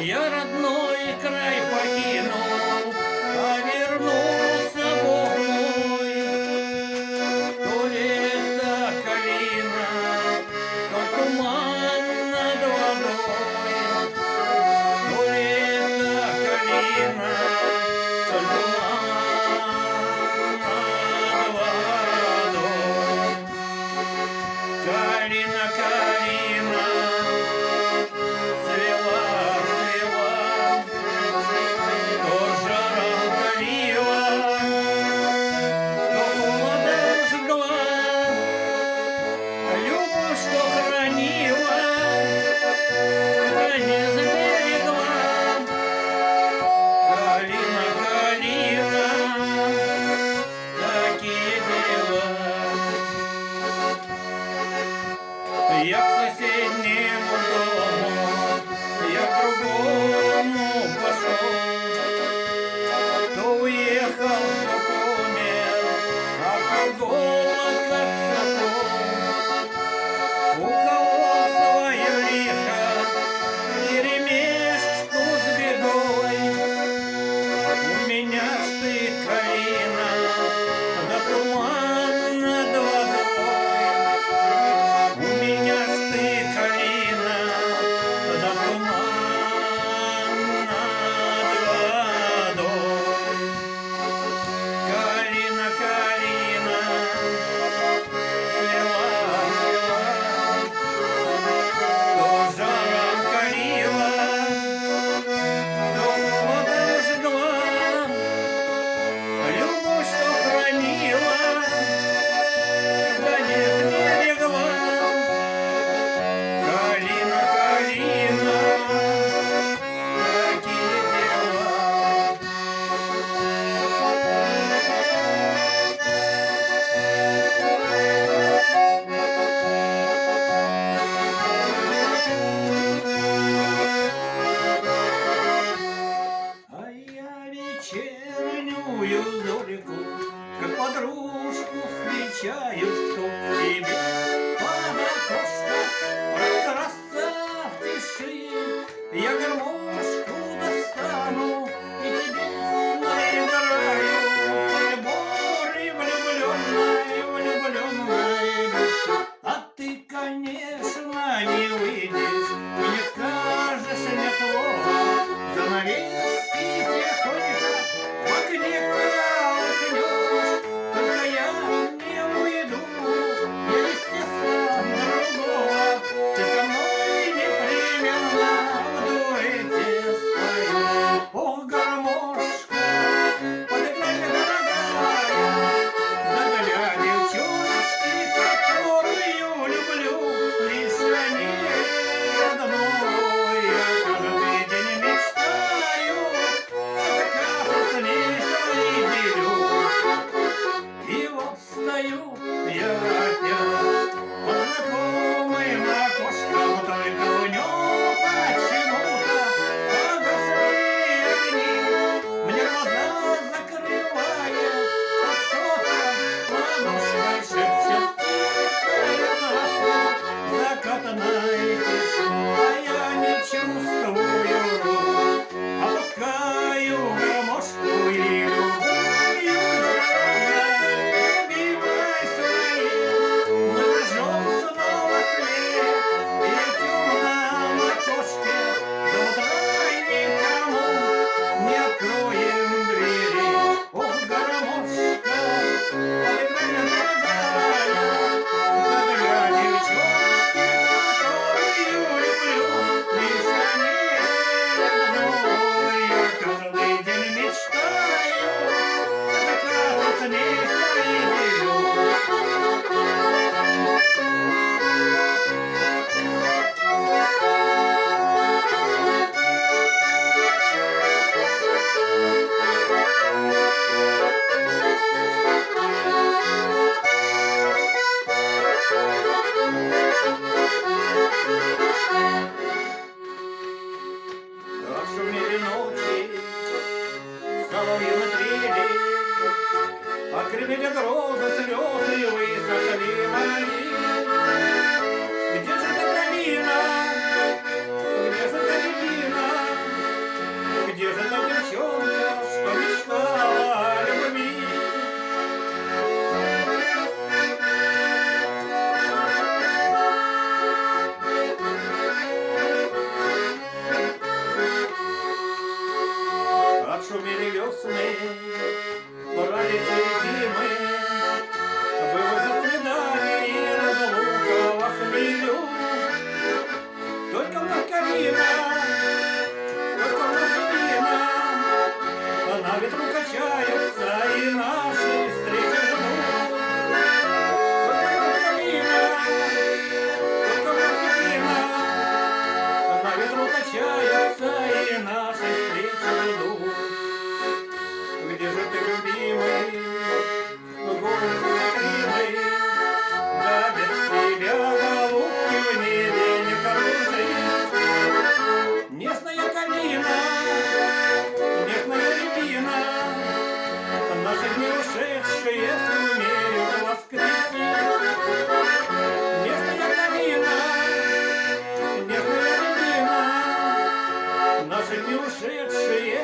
Я родной край покинул, а вернулся Бог мой. То лето калина, то туман над водой. То лето калина, то туман над водой. Калина, калина, я к соседнему дому, я к другому пошел. Кто уехал, кто помер, а кто голод, как сокол. У кого свое лихо, перемешку с бедой. У меня ж ты, калина, да туман над водой. У меня ж ты, калина, да туман над водой. Калина, калина, цвела, цвела, то жаром калила, то холодом жгла. Любовь, что хранила, да не сберегла. Калина, калина, какие дела. А я вечернюю зорьку, как подружку встречаю, чтоб тебе под окошко прокрасться в тиши. Я гармошку достану и тебе наиграю приборы влюбленной души. А ты, конечно, не выйдешь и не скажешь ни слова. Занавески тихонько в окне колыхнешь. Только я не уйду, я, естественно, другого. Ты со мной непременно в дуэт прощаются и наши встречи идут. Где же ты, любимый, голос закрылый? Да без тебя, голубки, в небе не кружить. Нежная калина, нежная рябина, наши дни ушедшие сумеют воскресить. Нежная калина, нежная рябина, наши дни ушедшие